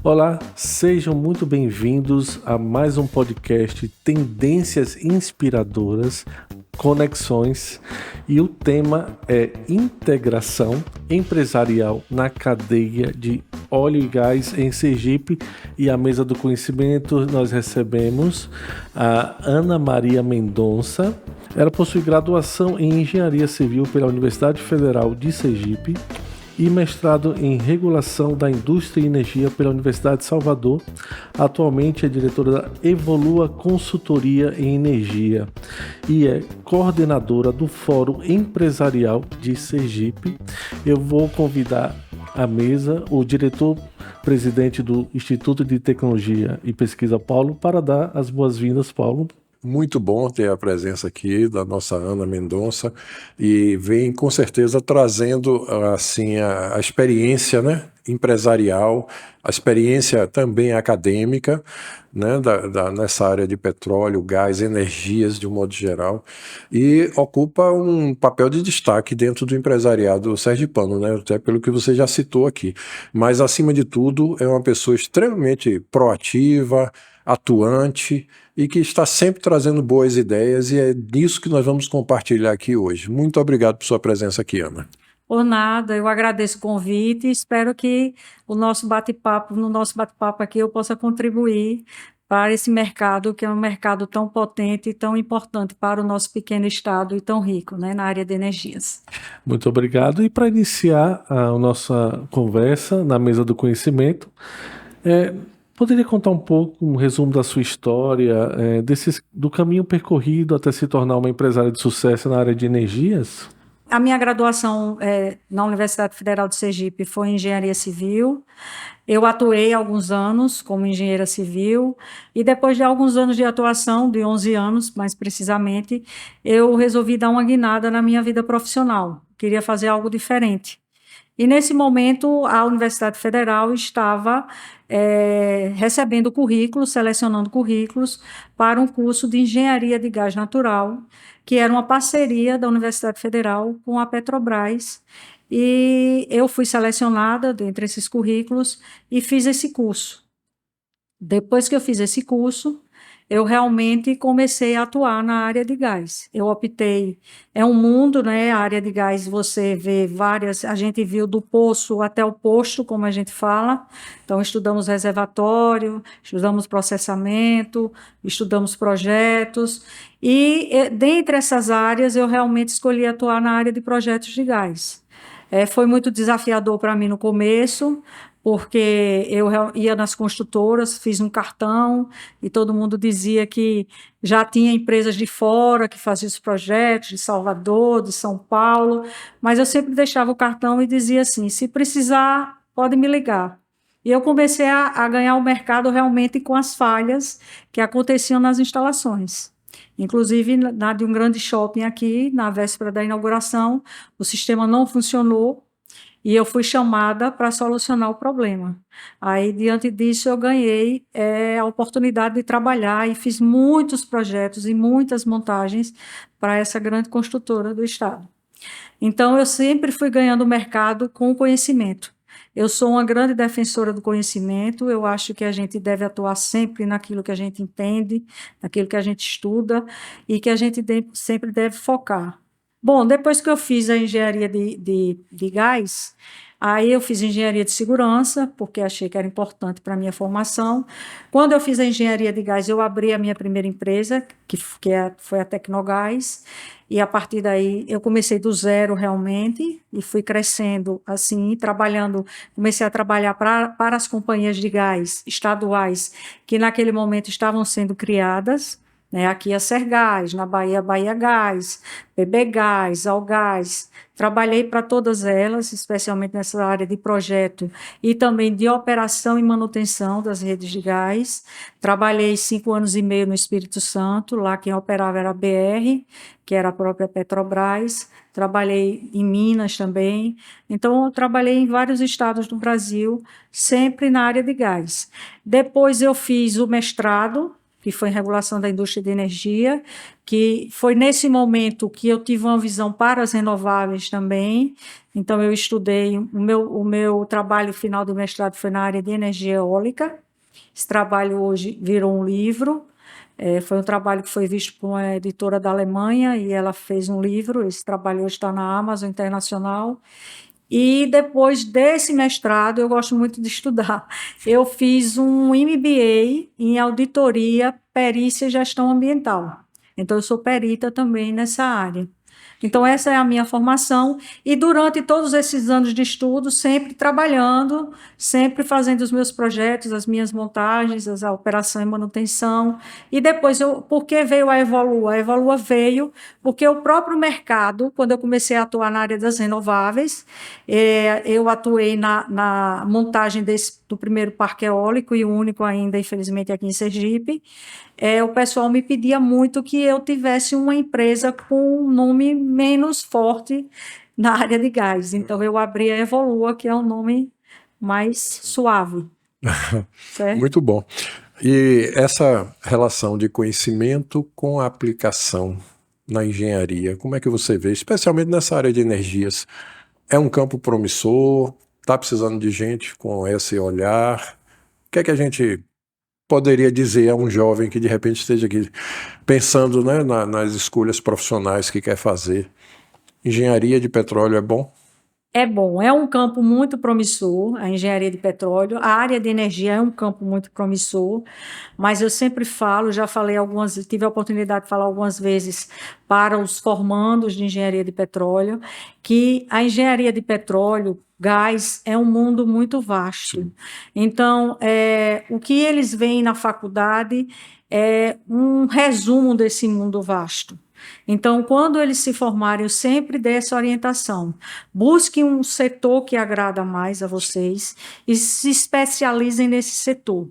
Olá, sejam muito bem-vindos a mais um podcast Tendências Inspiradoras, Conexões, e o tema é integração empresarial na cadeia de óleo e gás em Sergipe. E à mesa do conhecimento nós recebemos a Ana Maria Mendonça. Ela possui graduação em Engenharia Civil pela Universidade Federal de Sergipe e mestrado em Regulação da Indústria e Energia pela Universidade de Salvador. Atualmente é diretora da Evolua Consultoria em Energia e é coordenadora do Fórum Empresarial de Sergipe. Eu vou convidar à mesa o diretor-presidente do Instituto de Tecnologia e Pesquisa, Paulo, para dar as boas-vindas, Paulo. Muito bom ter a presença aqui da nossa Ana Mendonça e vem com certeza trazendo assim a experiência, né, empresarial, a experiência também acadêmica, né, nessa área de petróleo, gás, energias de um modo geral, e ocupa um papel de destaque dentro do empresariado sergipano, né, até pelo que você já citou aqui. Mas acima de tudo é uma pessoa extremamente proativa, atuante e que está sempre trazendo boas ideias, e é disso que nós vamos compartilhar aqui hoje. Muito obrigado por sua presença aqui, Ana. Por nada, eu agradeço o convite e espero que no nosso bate-papo aqui eu possa contribuir para esse mercado, que é um mercado tão potente e tão importante para o nosso pequeno estado e tão rico, né, na área de energias. Muito obrigado. E para iniciar a nossa conversa na mesa do conhecimento, poderia contar um pouco, um resumo da sua história, do caminho percorrido até se tornar uma empresária de sucesso na área de energias? A minha graduação na Universidade Federal de Sergipe foi em Engenharia Civil. Eu atuei alguns anos como engenheira civil e depois de alguns anos de atuação, de 11 anos mais precisamente, eu resolvi dar uma guinada na minha vida profissional. Queria fazer algo diferente. E nesse momento a Universidade Federal estava recebendo currículos, selecionando currículos para um curso de Engenharia de Gás Natural, que era uma parceria da Universidade Federal com a Petrobras, e eu fui selecionada dentre esses currículos e fiz esse curso. Depois que eu fiz esse curso, eu realmente comecei a atuar na área de gás. Eu optei, é um mundo, né? A área de gás, você vê várias, a gente viu do poço até o posto, como a gente fala. Então, estudamos reservatório, estudamos processamento, estudamos projetos, e dentre essas áreas, eu realmente escolhi atuar na área de projetos de gás. Foi muito desafiador para mim no começo, porque eu ia nas construtoras, fiz um cartão e todo mundo dizia que já tinha empresas de fora que faziam os projetos, de Salvador, de São Paulo, mas eu sempre deixava o cartão e dizia assim, se precisar, pode me ligar. E eu comecei a ganhar o mercado realmente com as falhas que aconteciam nas instalações. Inclusive, de um grande shopping aqui, na véspera da inauguração, o sistema não funcionou, e eu fui chamada para solucionar o problema. Aí, diante disso, eu ganhei a oportunidade de trabalhar e fiz muitos projetos e muitas montagens para essa grande construtora do estado. Então, eu sempre fui ganhando mercado com o conhecimento. Eu sou uma grande defensora do conhecimento, eu acho que a gente deve atuar sempre naquilo que a gente entende, naquilo que a gente estuda e que a gente sempre deve focar. Bom, depois que eu fiz a engenharia de gás, aí eu fiz engenharia de segurança, porque achei que era importante para a minha formação. Quando eu fiz a engenharia de gás, eu abri a minha primeira empresa, foi a Tecnogás, e a partir daí eu comecei do zero realmente, e fui crescendo assim, comecei a trabalhar para as companhias de gás estaduais, que naquele momento estavam sendo criadas, né, aqui a Sergás, na Bahia, Bahia Gás, PB Gás, Algás. Trabalhei para todas elas, especialmente nessa área de projeto e também de operação e manutenção das redes de gás. Trabalhei 5 anos e meio no Espírito Santo, lá quem operava era a BR, que era a própria Petrobras. Trabalhei em Minas também. Então, eu trabalhei em vários estados do Brasil, sempre na área de gás. Depois eu fiz o mestrado, que foi em regulação da indústria de energia, que foi nesse momento que eu tive uma visão para as renováveis também, Então, eu estudei, o meu trabalho final do mestrado foi na área de energia eólica. Esse trabalho hoje virou um livro. Foi um trabalho que foi visto por uma editora da Alemanha e ela fez um livro. Esse trabalho hoje está na Amazon Internacional. E depois desse mestrado, eu gosto muito de estudar. Eu fiz um MBA em auditoria, perícia e gestão ambiental. Então, eu sou perita também nessa área. Então, essa é a minha formação, e durante todos esses anos de estudo, sempre trabalhando, sempre fazendo os meus projetos, as minhas montagens, a operação e manutenção. E depois, por que veio a Evolua? A Evolua veio porque o próprio mercado, quando eu comecei a atuar na área das renováveis, eu atuei na montagem do primeiro parque eólico, e o único ainda, infelizmente, aqui em Sergipe. O pessoal me pedia muito que eu tivesse uma empresa com um nome menos forte na área de gás. Então, eu abri a Evolua, que é um nome mais suave. Certo? Muito bom. E essa relação de conhecimento com a aplicação na engenharia, como é que você vê, especialmente nessa área de energias? É um campo promissor? Está precisando de gente com esse olhar? O que é que a gente poderia dizer a um jovem que de repente esteja aqui pensando, né, nas escolhas profissionais que quer fazer? Engenharia de petróleo é bom? É bom, é um campo muito promissor, a engenharia de petróleo. A área de energia é um campo muito promissor, mas eu sempre falo, já falei tive a oportunidade de falar algumas vezes para os formandos de engenharia de petróleo, que a engenharia de petróleo, gás, é um mundo muito vasto. Sim. Então, o que eles veem na faculdade é um resumo desse mundo vasto. Então, quando eles se formarem, eu sempre dei essa orientação. Busquem um setor que agrada mais a vocês e se especializem nesse setor,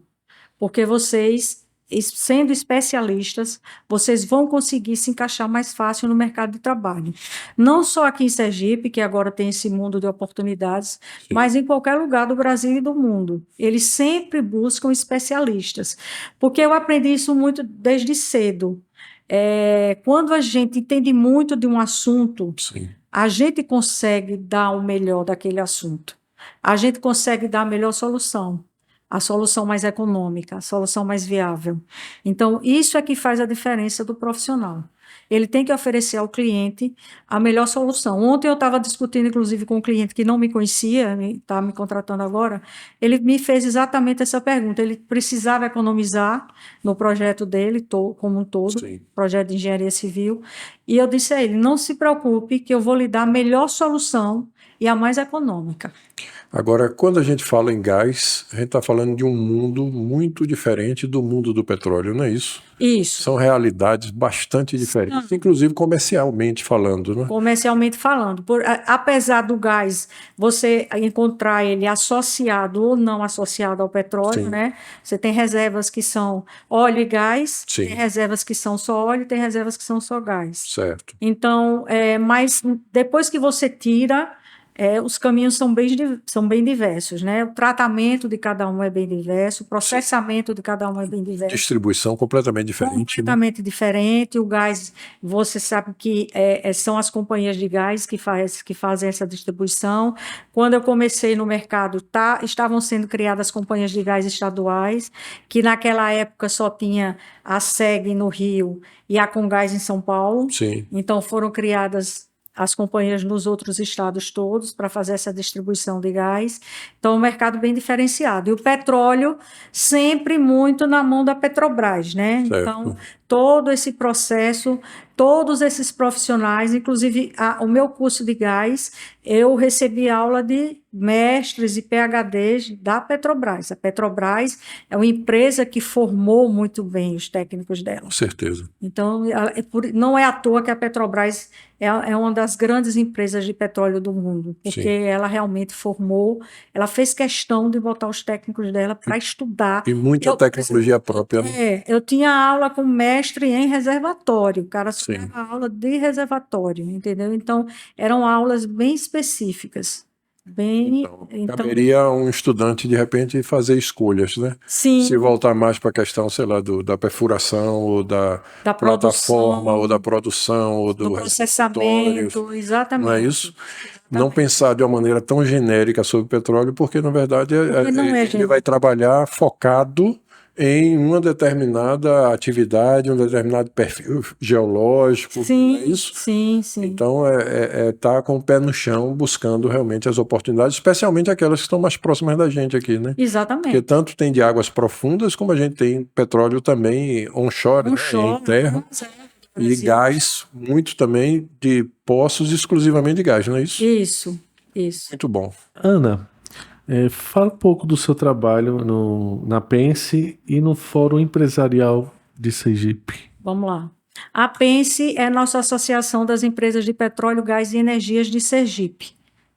porque vocês, sendo especialistas, vocês vão conseguir se encaixar mais fácil no mercado de trabalho. Não só aqui em Sergipe, que agora tem esse mundo de oportunidades, Sim. mas em qualquer lugar do Brasil e do mundo. Eles sempre buscam especialistas, porque eu aprendi isso muito desde cedo. Quando a gente entende muito de um assunto, Sim. a gente consegue dar o melhor daquele assunto. A gente consegue dar a melhor solução, a solução mais econômica, a solução mais viável. Então, isso é que faz a diferença do profissional. Ele tem que oferecer ao cliente a melhor solução. Ontem eu estava discutindo, inclusive, com um cliente que não me conhecia, está me contratando agora. Ele me fez exatamente essa pergunta. Ele precisava economizar no projeto dele, como um todo, Sim. projeto de engenharia civil. E eu disse a ele: não se preocupe, que eu vou lhe dar a melhor solução e a mais econômica. Agora, quando a gente fala em gás, a gente está falando de um mundo muito diferente do mundo do petróleo, não é isso? Isso. São realidades bastante diferentes, inclusive comercialmente falando, né? Comercialmente falando. Apesar do gás, você encontrar ele associado ou não associado ao petróleo, Sim. né? Você tem reservas que são óleo e gás, Sim. tem reservas que são só óleo, tem reservas que são só gás. Certo. Então, mas depois que você tira, os caminhos são bem diversos, né? O tratamento de cada um é bem diverso, o processamento de cada um é bem diverso. Distribuição completamente diferente. Completamente diferente. O gás, você sabe que são as companhias de gás que fazem essa distribuição. Quando eu comecei no mercado, estavam sendo criadas companhias de gás estaduais, que naquela época só tinha a SEG no Rio e a Comgás em São Paulo. Sim. Então foram criadas as companhias nos outros estados todos para fazer essa distribuição de gás. Então, um mercado bem diferenciado. E o petróleo sempre muito na mão da Petrobras, né? Certo. Então, todo esse processo, todos esses profissionais, inclusive o meu curso de gás, eu recebi aula de mestres e PhDs da Petrobras. A Petrobras é uma empresa que formou muito bem os técnicos dela. Com certeza. Então, não é à toa que a Petrobras é uma das grandes empresas de petróleo do mundo, porque Sim. ela realmente formou, ela fez questão de botar os técnicos dela para estudar. E muita tecnologia própria. Né? Eu tinha aula com mestre em reservatório, o cara só Sim. dava aula de reservatório, entendeu? Então, eram aulas bem específicas. bem. Então, caberia a um estudante, de repente, fazer escolhas, né? Sim. Se voltar mais para a questão, sei lá, da perfuração, ou da plataforma, ou da produção, ou do processamento, exatamente. não é isso? Não pensar de uma maneira tão genérica sobre o petróleo, porque, na verdade, ele vai trabalhar focado em uma determinada atividade, um determinado perfil geológico, sim, é isso? Sim. Então, tá com o pé no chão, buscando realmente as oportunidades, especialmente aquelas que estão mais próximas da gente aqui, né? Exatamente. Porque tanto tem de águas profundas, como a gente tem petróleo também onshore, né? Em terra, e gás, muito também de poços exclusivamente de gás, não é isso? Isso. Muito bom. Ana, fala um pouco do seu trabalho na Pense e no Fórum Empresarial de Sergipe. Vamos lá. A Pense é a nossa Associação das Empresas de Petróleo, Gás e Energias de Sergipe.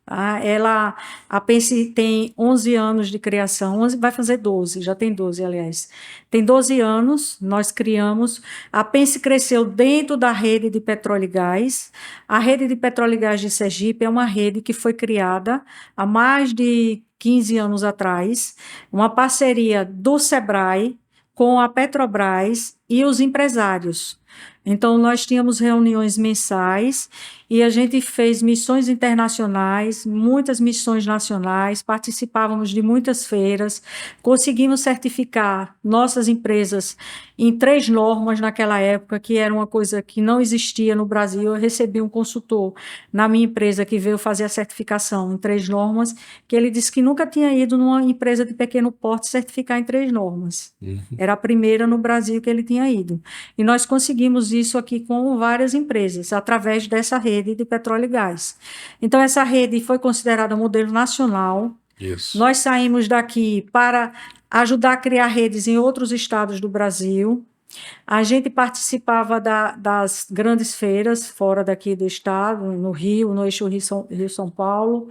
A Pense tem 11 anos de criação, 11, vai fazer 12, já tem 12, aliás. Tem 12 anos, nós criamos. A Pense cresceu dentro da rede de petróleo e gás. A rede de petróleo e gás de Sergipe é uma rede que foi criada há mais de 15 anos atrás, uma parceria do SEBRAE com a Petrobras e os empresários. Então, nós tínhamos reuniões mensais e a gente fez missões internacionais, muitas missões nacionais, participávamos de muitas feiras, conseguimos certificar nossas empresas em 3 normas naquela época, que era uma coisa que não existia no Brasil. Eu recebi um consultor na minha empresa que veio fazer a certificação em 3 normas, que ele disse que nunca tinha ido numa empresa de pequeno porte certificar em 3 normas. Era a primeira no Brasil que ele tinha ido. E nós conseguimos isso aqui com várias empresas, através dessa rede de petróleo e gás. Então, essa rede foi considerada modelo nacional. Isso. Nós saímos daqui para ajudar a criar redes em outros estados do Brasil. A gente participava das grandes feiras fora daqui do estado, no Rio, no eixo Rio-São Paulo.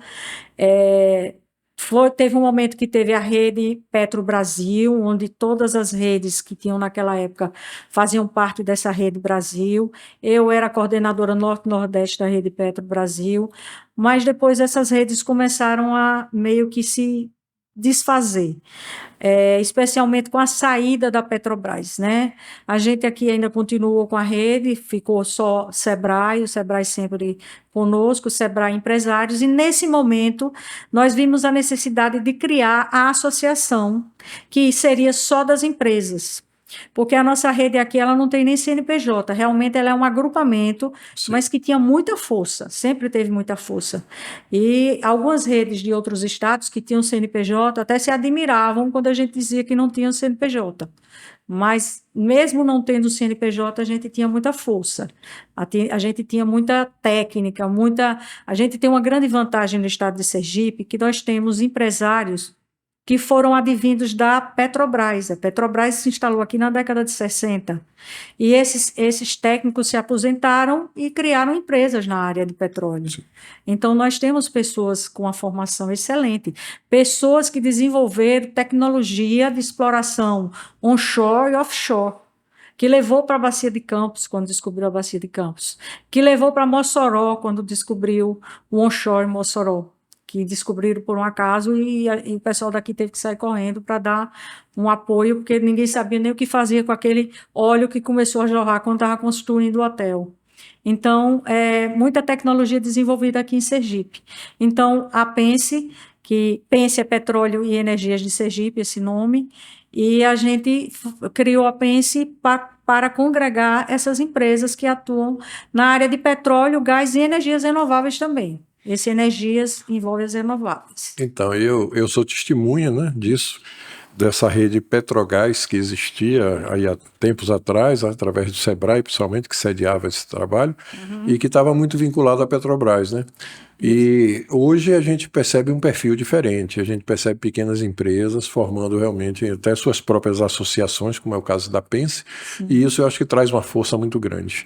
Teve um momento que teve a rede Petro Brasil, onde todas as redes que tinham naquela época faziam parte dessa rede Brasil. Eu era coordenadora Norte-Nordeste da rede Petro Brasil, mas depois essas redes começaram a meio que se desfazer, especialmente com a saída da Petrobras, né? A gente aqui ainda continuou com a rede, ficou só SEBRAE, o SEBRAE sempre conosco, o SEBRAE Empresários, e nesse momento nós vimos a necessidade de criar a associação, que seria só das empresas. Porque a nossa rede aqui, ela não tem nem CNPJ, realmente ela é um agrupamento, Sim. mas que tinha muita força, sempre teve muita força. E algumas redes de outros estados que tinham CNPJ até se admiravam quando a gente dizia que não tinham CNPJ. Mas, mesmo não tendo CNPJ, a gente tinha muita força, a gente tinha muita técnica, a gente tem uma grande vantagem no estado de Sergipe, que nós temos empresários que foram advindos da Petrobras. A Petrobras se instalou aqui na década de 60. E esses técnicos se aposentaram e criaram empresas na área de petróleo. Sim. Então, nós temos pessoas com uma formação excelente, pessoas que desenvolveram tecnologia de exploração onshore e offshore, que levou para a Bacia de Campos, quando descobriu a Bacia de Campos, que levou para Mossoró, quando descobriu o onshore Mossoró, que descobriram por um acaso e o pessoal daqui teve que sair correndo para dar um apoio, porque ninguém sabia nem o que fazer com aquele óleo que começou a jorrar quando estava construindo o hotel. Então, muita tecnologia desenvolvida aqui em Sergipe. Então, a Pense, que Pense é Petróleo e Energias de Sergipe, esse nome, e a gente criou a Pense para congregar essas empresas que atuam na área de petróleo, gás e energias renováveis também. Esse energias envolve as renováveis. Então, eu sou testemunha, né, disso, dessa rede Petrogás que existia aí há tempos atrás, através do SEBRAE, principalmente, que sediava esse trabalho, e que estava muito vinculado à Petrobras, né? E hoje a gente percebe um perfil diferente, a gente percebe pequenas empresas formando realmente até suas próprias associações, como é o caso da Pense, e isso eu acho que traz uma força muito grande.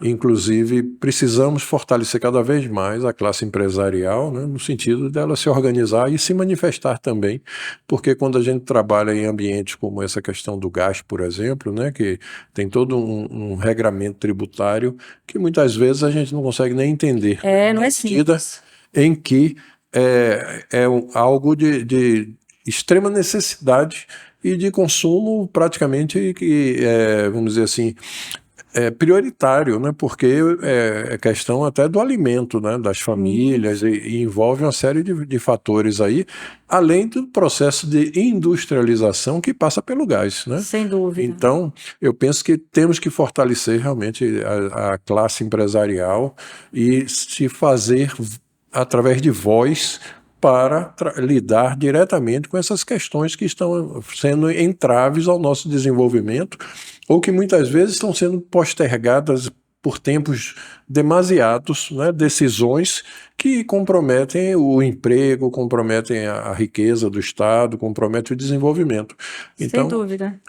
Inclusive, precisamos fortalecer cada vez mais a classe empresarial, né, no sentido dela se organizar e se manifestar também, porque quando a gente trabalha em ambientes como essa questão do gás, por exemplo, né, que tem todo um regramento tributário que muitas vezes a gente não consegue nem entender. Não é simples. Em que algo de extrema necessidade e de consumo praticamente vamos dizer assim, prioritário, né? Porque é questão até do alimento, né? Das famílias e envolve uma série de fatores aí, além do processo de industrialização que passa pelo gás, né? Sem dúvida. Então, eu penso que temos que fortalecer realmente a classe empresarial e se fazer através de voz para lidar diretamente com essas questões que estão sendo entraves ao nosso desenvolvimento ou que muitas vezes estão sendo postergadas por tempos demasiados, né, decisões que comprometem o emprego, comprometem a riqueza do Estado, comprometem o desenvolvimento. Sem dúvida.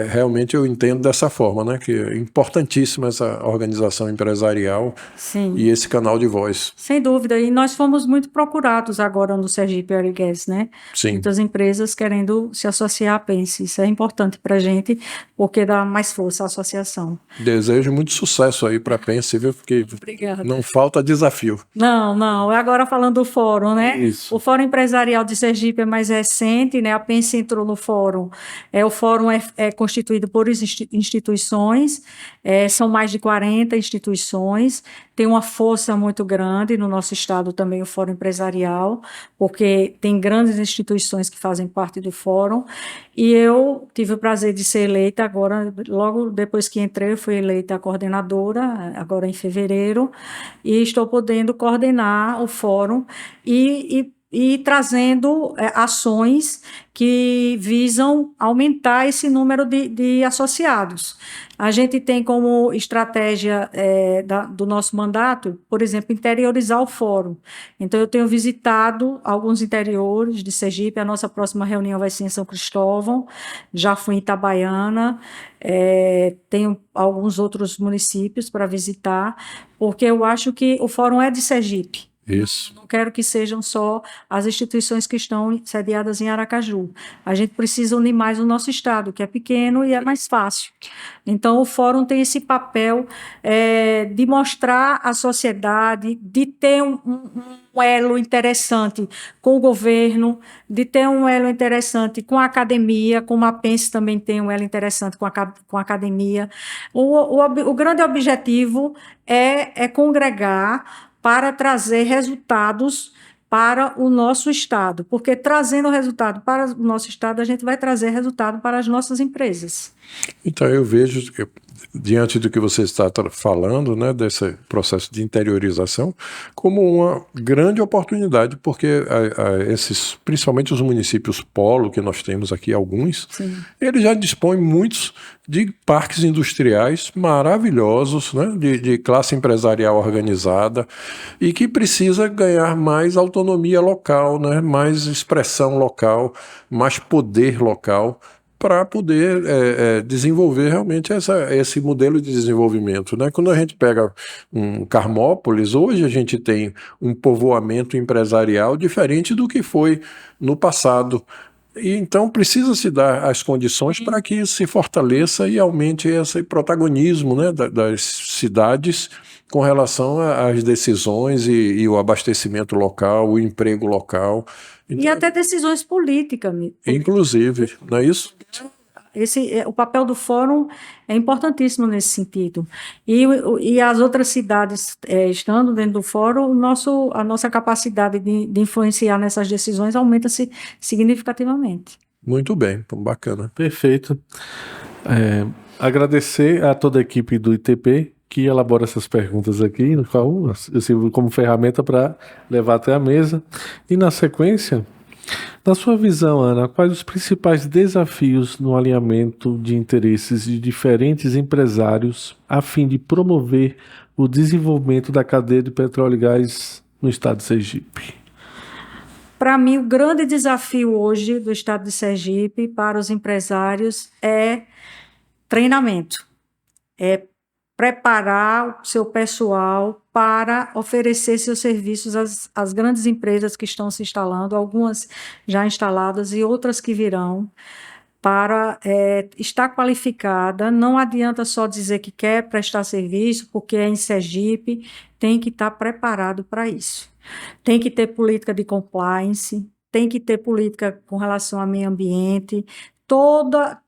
Realmente eu entendo dessa forma, né, que é importantíssima essa organização empresarial. Sim. E esse canal de voz. Sem dúvida, e nós fomos muito procurados agora no Sergipe Oil & Gas, né? Sim. Muitas empresas querendo se associar à Pense, isso é importante para a gente, porque dá mais força à associação. Desejo muito sucesso aí para a Pense, viu? Porque Obrigada. não falta desafio. Não. Agora falando do fórum, né? Isso. O Fórum Empresarial de Sergipe é mais recente, né? A Pense entrou no fórum. O fórum é constituído por instituições, são mais de 40 instituições, tem uma força muito grande no nosso estado também o Fórum Empresarial, porque tem grandes instituições que fazem parte do fórum, e eu tive o prazer de ser eleita agora, logo depois que entrei, eu fui eleita coordenadora, agora em fevereiro, e estou podendo coordenar o fórum e trazendo ações que visam aumentar esse número de associados. A gente tem como estratégia do nosso mandato, por exemplo, interiorizar o fórum. Então, eu tenho visitado alguns interiores de Sergipe, a nossa próxima reunião vai ser em São Cristóvão, já fui em Itabaiana, tenho alguns outros municípios para visitar, porque eu acho que o fórum é de Sergipe. Isso. Não quero que sejam só as instituições que estão sediadas em Aracaju. A gente precisa unir mais o nosso estado, que é pequeno e é mais fácil. Então, o fórum tem esse papel de mostrar à sociedade, de ter um elo interessante com o governo, de ter um elo interessante com a academia, como a Pense também tem um elo interessante com a academia. O grande objetivo é congregar para trazer resultados para o nosso estado, porque trazendo resultado para o nosso estado, a gente vai trazer resultado para as nossas empresas. Então, eu vejo que, diante do que você está falando, né, desse processo de interiorização, como uma grande oportunidade, porque principalmente os municípios polo, que nós temos aqui alguns, Sim. Eles já dispõem muitos de parques industriais maravilhosos, né, de classe empresarial organizada, e que precisa ganhar mais autonomia local, né, mais expressão local, mais poder local, para poder desenvolver realmente esse modelo de desenvolvimento, né? Quando a gente pega um Carmópolis, hoje a gente tem um povoamento empresarial diferente do que foi no passado. E então precisa se dar as condições para que isso se fortaleça e aumente esse protagonismo, né, das cidades com relação às decisões e o abastecimento local, o emprego local. Então, e até decisões políticas. Inclusive, não é isso? O papel do fórum é importantíssimo nesse sentido. E as outras cidades, estando dentro do fórum, a nossa capacidade de influenciar nessas decisões aumenta-se significativamente. Muito bem, bacana. Perfeito. Agradecer a toda a equipe do ITP que elabora essas perguntas aqui, no qual eu sirvo como ferramenta para levar até a mesa. E na sequência, na sua visão, Ana, quais os principais desafios no alinhamento de interesses de diferentes empresários a fim de promover o desenvolvimento da cadeia de petróleo e gás no estado de Sergipe? Para mim, o grande desafio hoje do estado de Sergipe para os empresários é treinamento, é preparar o seu pessoal para oferecer seus serviços às grandes empresas que estão se instalando, algumas já instaladas e outras que virão, para estar qualificada. Não adianta só dizer que quer prestar serviço, porque é em Sergipe, tem que estar preparado para isso. tem que ter política de compliance, tem que ter política com relação ao meio ambiente, toda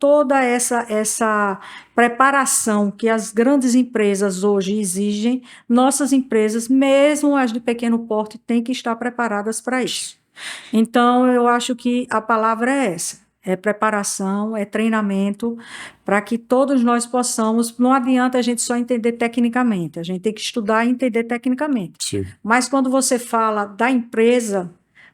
essa preparação que as grandes empresas hoje exigem, nossas empresas, mesmo as de pequeno porte, têm que estar preparadas para isso. Então, eu acho que a palavra é essa. É preparação, é treinamento, para que todos nós possamos. Não adianta a gente só entender tecnicamente, a gente tem que estudar e entender tecnicamente. Sim. Mas quando você fala da empresa,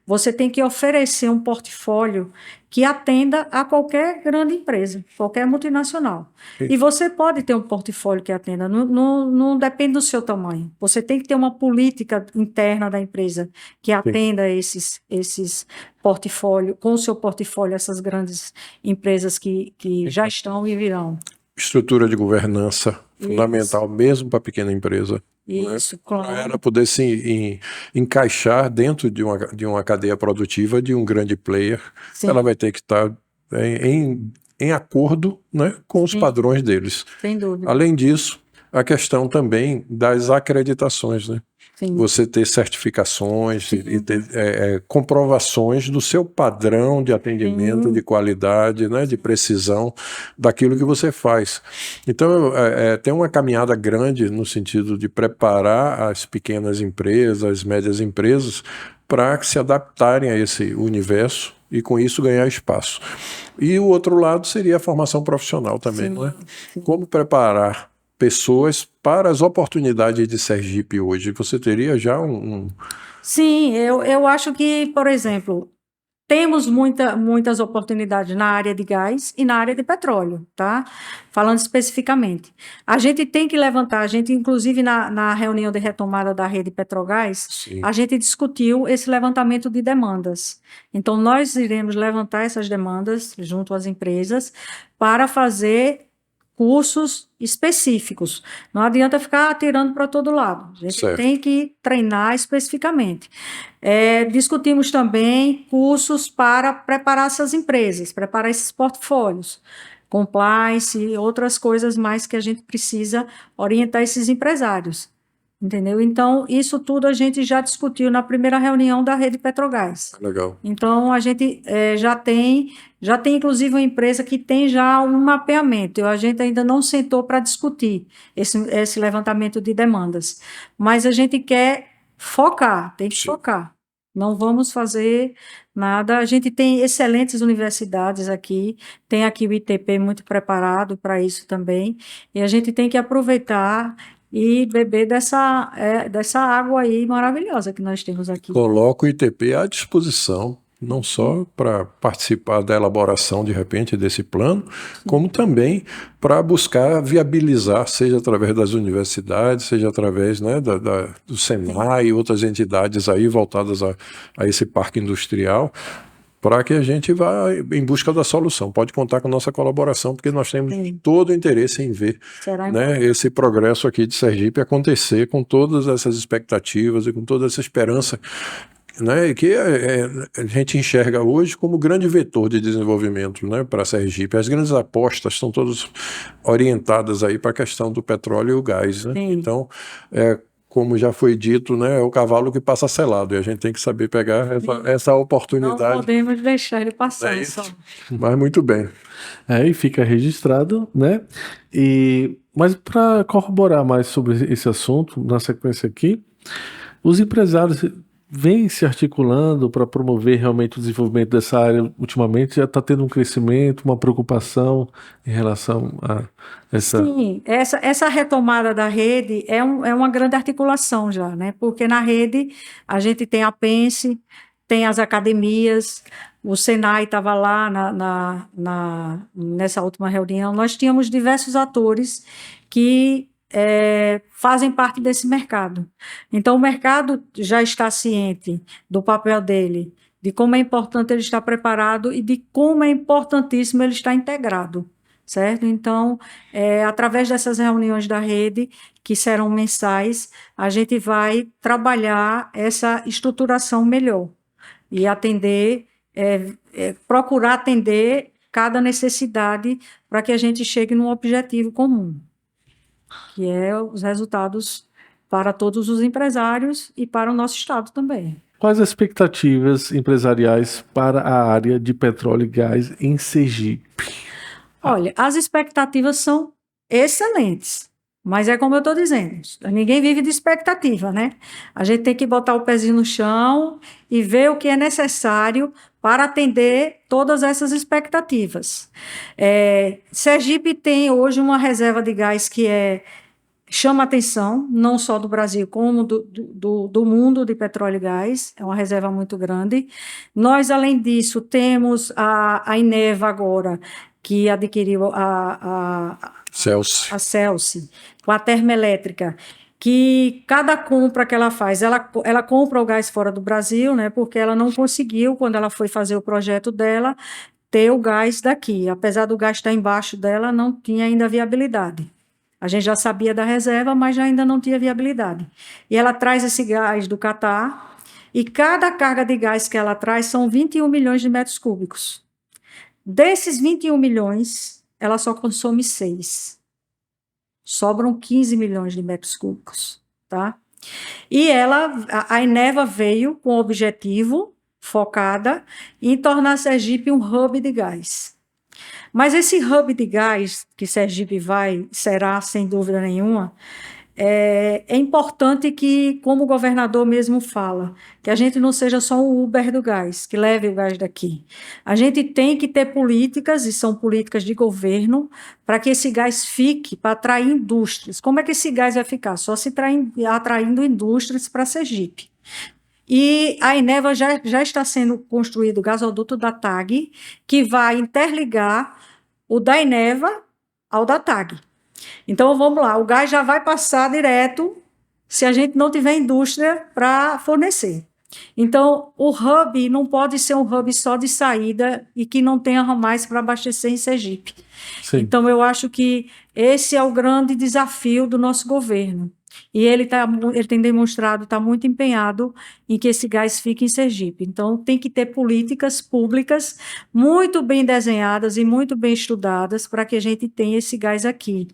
você tem que oferecer um portfólio que atenda a qualquer grande empresa, qualquer multinacional. E você pode ter um portfólio que atenda, não depende do seu tamanho. Você tem que ter uma política interna da empresa que atenda esses portfólio, com o seu portfólio, essas grandes empresas que já estão e virão. Estrutura de governança, fundamental mesmo para a pequena empresa. Isso, claro. Para ela poder se encaixar dentro de uma cadeia produtiva de um grande player, Sim. ela vai ter que estar em acordo, né, com os padrões deles. Sem dúvida. Além disso, a questão também das acreditações, né? Sim. Você ter certificações e ter comprovações do seu padrão de atendimento, de qualidade, né, de precisão daquilo que você faz. Então, tem uma caminhada grande no sentido de preparar as pequenas empresas, as médias empresas, para se adaptarem a esse universo e, com isso, ganhar espaço. E o outro lado seria a formação profissional também, não é? Como preparar pessoas para as oportunidades de Sergipe hoje? Você teria já Sim, eu acho que, por exemplo, temos muitas oportunidades na área de gás e na área de petróleo, tá? Falando especificamente. A gente tem que levantar, inclusive na reunião de retomada da rede Petrogás, Sim. a gente discutiu esse levantamento de demandas. Então, nós iremos levantar essas demandas junto às empresas para fazer cursos específicos. Não adianta ficar atirando para todo lado. A gente tem que treinar especificamente. Discutimos também cursos para preparar essas empresas, preparar esses portfólios, compliance e outras coisas mais que a gente precisa orientar esses empresários. Entendeu? Então, isso tudo a gente já discutiu na primeira reunião da rede Petrogás. Legal. Então, a gente já tem inclusive uma empresa que tem já um mapeamento. A gente ainda não sentou para discutir esse levantamento de demandas. Mas a gente quer focar, tem que focar. Não vamos fazer nada. A gente tem excelentes universidades aqui, tem aqui o ITP muito preparado para isso também, e a gente tem que aproveitar e beber dessa água aí maravilhosa que nós temos aqui. Coloco o ITP à disposição, não só para participar da elaboração, de repente, desse plano, como também para buscar viabilizar, seja através das universidades, seja através, né, do Senai e outras entidades aí voltadas a esse parque industrial, para que a gente vá em busca da solução. Pode contar com a nossa colaboração, porque nós temos todo o interesse em ver, né, esse progresso aqui de Sergipe acontecer com todas essas expectativas e com toda essa esperança, né, que a gente enxerga hoje como grande vetor de desenvolvimento, né, para Sergipe. As grandes apostas estão todas orientadas aí para a questão do petróleo e o gás, né? Então, como já foi dito, né, é o cavalo que passa selado, e a gente tem que saber pegar essa oportunidade. Não podemos deixar ele passar. Mas muito bem. E fica registrado, né? Mas para corroborar mais sobre esse assunto, na sequência aqui, os empresários vêm se articulando para promover realmente o desenvolvimento dessa área ultimamente, já está tendo um crescimento, uma preocupação em relação a essa... Sim, essa retomada da rede é uma grande articulação já, né? Porque na rede a gente tem a Pense, tem as academias, o Senai estava lá nessa última reunião, nós tínhamos diversos atores que fazem parte desse mercado. Então, o mercado já está ciente do papel dele, de como é importante ele estar preparado e de como é importantíssimo ele estar integrado, certo? Então, através dessas reuniões da rede, que serão mensais, a gente vai trabalhar essa estruturação melhor e atender, procurar atender cada necessidade para que a gente chegue num objetivo comum, que é os resultados para todos os empresários e para o nosso estado também. Quais as expectativas empresariais para a área de petróleo e gás em Sergipe? Olha, as expectativas são excelentes, mas é como eu estou dizendo, ninguém vive de expectativa, né? A gente tem que botar o pezinho no chão e ver o que é necessário para atender todas essas expectativas. Sergipe tem hoje uma reserva de gás que chama atenção, não só do Brasil, como do mundo de petróleo e gás, é uma reserva muito grande. Nós, além disso, temos a Eneva agora, que adquiriu a Celsi, com a termoelétrica, que cada compra que ela faz, ela compra o gás fora do Brasil, né, porque ela não conseguiu, quando ela foi fazer o projeto dela, ter o gás daqui. Apesar do gás estar embaixo dela, não tinha ainda viabilidade. A gente já sabia da reserva, mas ainda não tinha viabilidade. E ela traz esse gás do Catar, e cada carga de gás que ela traz são 21 milhões de metros cúbicos. Desses 21 milhões, ela só consome 6. Sobram 15 milhões de metros cúbicos, tá? E a Eneva veio com o objetivo, focada, em tornar Sergipe um hub de gás. Mas esse hub de gás que Sergipe será, sem dúvida nenhuma, é importante que, como o governador mesmo fala, que a gente não seja só o Uber do gás, que leve o gás daqui. A gente tem que ter políticas, e são políticas de governo, para que esse gás fique, para atrair indústrias. Como é que esse gás vai ficar? Só se atraindo indústrias para Sergipe. E a Eneva já está sendo construído o gasoduto da TAG, que vai interligar o da Eneva ao da TAG. Então, vamos lá, o gás já vai passar direto se a gente não tiver indústria para fornecer. Então, o hub não pode ser um hub só de saída e que não tenha mais para abastecer em Sergipe. Sim. Então, eu acho que esse é o grande desafio do nosso governo. E ele tem demonstrado, está muito empenhado em que esse gás fique em Sergipe. Então, tem que ter políticas públicas muito bem desenhadas e muito bem estudadas para que a gente tenha esse gás aqui.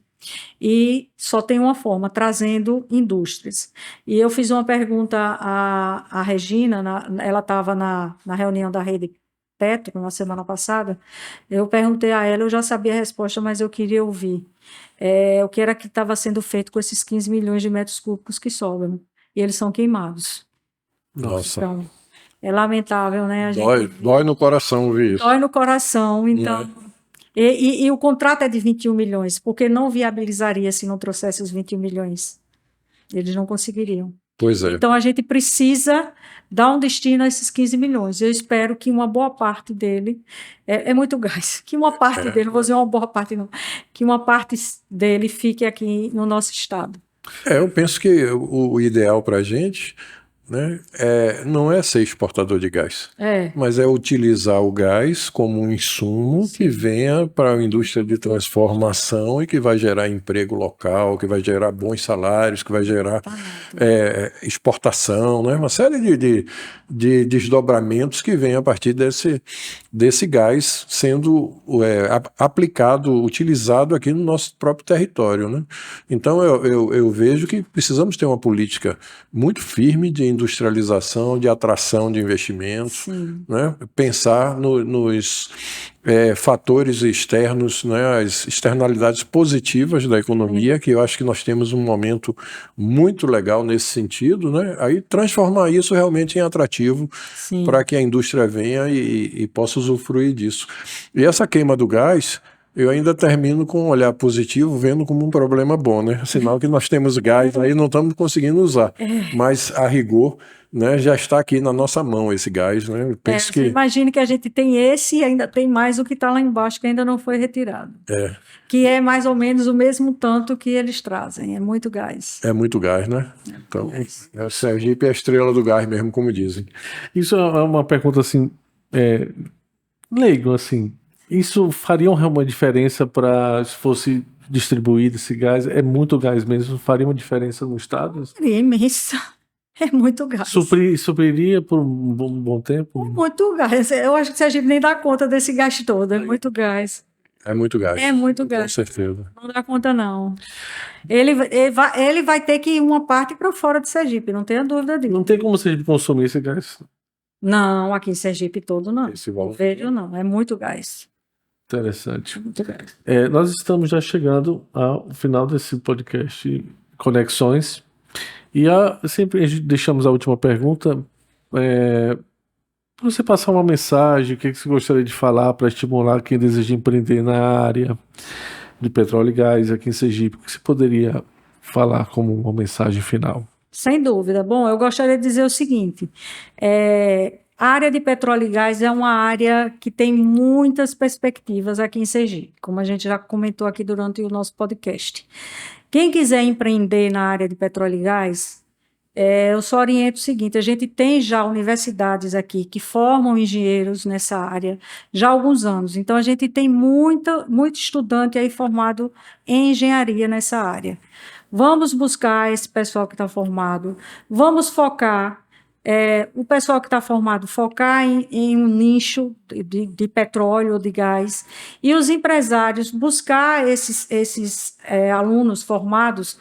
E só tem uma forma, trazendo indústrias. E eu fiz uma pergunta à Regina, ela estava na reunião da Rede Petro, na semana passada, eu perguntei a ela, eu já sabia a resposta, mas eu queria ouvir. O que era que estava sendo feito com esses 15 milhões de metros cúbicos que sobram, e eles são queimados. Nossa. Então, é lamentável, né? Dói no coração ouvir isso. Dói no coração, então... E o contrato é de 21 milhões, porque não viabilizaria se não trouxesse os 21 milhões. Eles não conseguiriam. Pois é. Então, a gente precisa dar um destino a esses 15 milhões. Eu espero que uma boa parte dele, é muito gás, que uma parte dele, não vou dizer uma boa parte não, que uma parte dele fique aqui no nosso estado. Eu penso que o ideal para a gente, né, não é ser exportador de gás, mas é utilizar o gás como um insumo que venha para a indústria de transformação e que vai gerar emprego local, que vai gerar bons salários, que vai gerar exportação, né, uma série de desdobramentos que vem a partir desse gás sendo aplicado, utilizado aqui no nosso próprio território, né? Então eu vejo que precisamos ter uma política muito firme de industrialização, de atração de investimentos, né? Pensar nos fatores externos, né? As externalidades positivas da economia, que eu acho que nós temos um momento muito legal nesse sentido, né? Aí transformar isso realmente em atrativo para que a indústria venha e possa usufruir disso. E essa queima do gás, eu ainda termino com um olhar positivo, vendo como um problema bom, né? Sinal que nós temos gás aí, não estamos conseguindo usar. Mas, a rigor, né, já está aqui na nossa mão esse gás, né? Eu penso que... Imagine que a gente tem esse e ainda tem mais o que está lá embaixo, que ainda não foi retirado. Que é mais ou menos o mesmo tanto que eles trazem. É muito gás. É muito gás, né? Então, o Sergipe é a estrela do gás mesmo, como dizem. Isso é uma pergunta, assim, leigo, assim. Isso faria uma diferença para, se fosse distribuído esse gás? É muito gás mesmo? Faria uma diferença no estado? Faria imensa. É muito gás. Supriria por um bom tempo? Muito gás. Eu acho que a gente nem dá conta desse gás todo. É muito gás. É muito gás. É muito gás. Com certeza. Não dá conta, não. Ele vai ter que ir uma parte para fora de Sergipe, não tenha dúvida disso. Não tem como você consumir esse gás. Não, aqui em Sergipe todo não. Esse valor. Vejo não, é muito gás. Interessante. Muito gás. Nós estamos já chegando ao final desse podcast Conexões. E sempre deixamos a última pergunta. Para você passar uma mensagem, o que você gostaria de falar para estimular quem deseja empreender na área de petróleo e gás aqui em Sergipe? O que você poderia falar como uma mensagem final? Sem dúvida. Bom, eu gostaria de dizer o seguinte: a área de petróleo e gás é uma área que tem muitas perspectivas aqui em Sergipe, como a gente já comentou aqui durante o nosso podcast. Quem quiser empreender na área de petróleo e gás, eu só oriento o seguinte: a gente tem já universidades aqui que formam engenheiros nessa área já há alguns anos. Então, a gente tem muito estudante aí formado em engenharia nessa área. Vamos buscar esse pessoal que está formado, vamos focar, o pessoal que está formado, focar em um nicho de petróleo ou de gás, e os empresários buscar esses alunos formados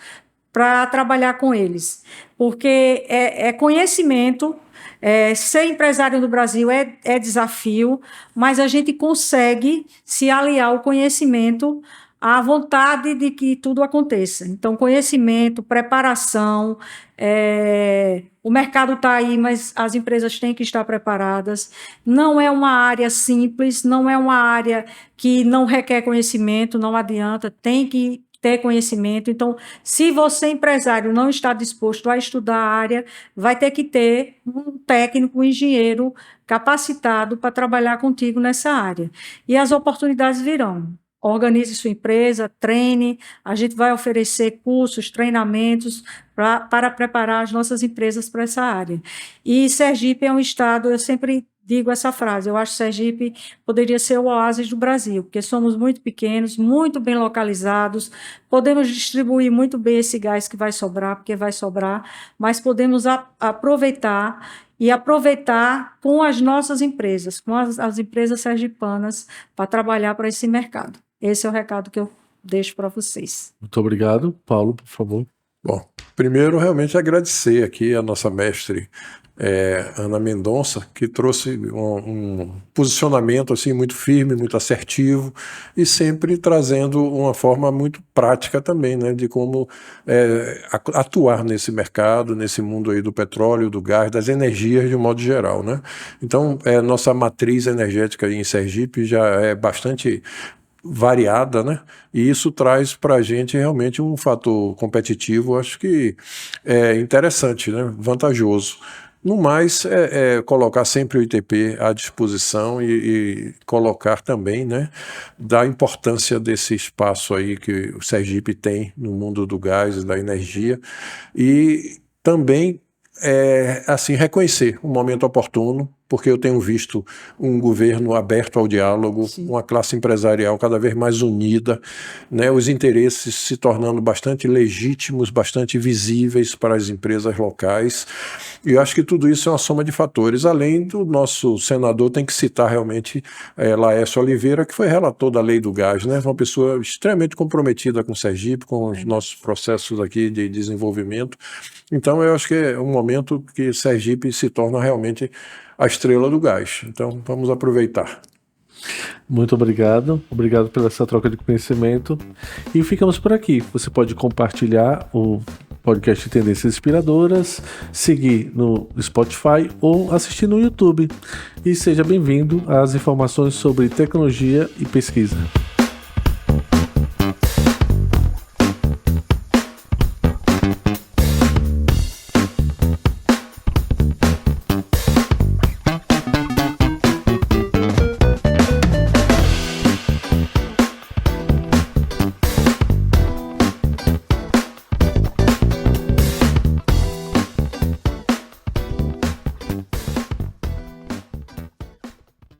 para trabalhar com eles, porque é conhecimento. Ser empresário no Brasil é desafio, mas a gente consegue se aliar ao conhecimento à vontade de que tudo aconteça. Então, conhecimento, preparação, o mercado está aí, mas as empresas têm que estar preparadas. Não é uma área simples, não é uma área que não requer conhecimento, não adianta, tem que ter conhecimento. Então, se você, empresário, não está disposto a estudar a área, vai ter que ter um técnico, um engenheiro capacitado para trabalhar contigo nessa área. E as oportunidades virão. Organize sua empresa, treine, a gente vai oferecer cursos, treinamentos para preparar as nossas empresas para essa área. E Sergipe é um estado, eu sempre digo essa frase, eu acho que Sergipe poderia ser o oásis do Brasil, porque somos muito pequenos, muito bem localizados, podemos distribuir muito bem esse gás que vai sobrar, porque vai sobrar, mas podemos aproveitar com as nossas empresas, com as empresas sergipanas, para trabalhar para esse mercado. Esse é o recado que eu deixo para vocês. Muito obrigado. Paulo, por favor. Bom, primeiro realmente agradecer aqui a nossa mestre Ana Mendonça, que trouxe um posicionamento assim muito firme, muito assertivo e sempre trazendo uma forma muito prática também, né, de como atuar nesse mercado, nesse mundo aí do petróleo, do gás, das energias de um modo geral, né? Então, nossa matriz energética aí em Sergipe já é bastante variada, né? E isso traz para a gente realmente um fator competitivo, acho que é interessante, né? Vantajoso. No mais, colocar sempre o ITP à disposição e colocar também, né, da importância desse espaço aí que o Sergipe tem no mundo do gás e da energia, e também assim, reconhecer o momento oportuno, porque eu tenho visto um governo aberto ao diálogo, sim, uma classe empresarial cada vez mais unida, né, os interesses se tornando bastante legítimos, bastante visíveis para as empresas locais, e eu acho que tudo isso é uma soma de fatores, além do nosso senador, tem que citar realmente Laércio Oliveira, que foi relator da Lei do Gás, né, uma pessoa extremamente comprometida com o Sergipe, com os nossos processos aqui de desenvolvimento. Então eu acho que é um momento que Sergipe se torna realmente a estrela do gás. Então, vamos aproveitar. Muito obrigado. Obrigado pela essa troca de conhecimento. E ficamos por aqui. Você pode compartilhar o podcast Tendências Inspiradoras, seguir no Spotify ou assistir no YouTube. E seja bem-vindo às informações sobre tecnologia e pesquisa.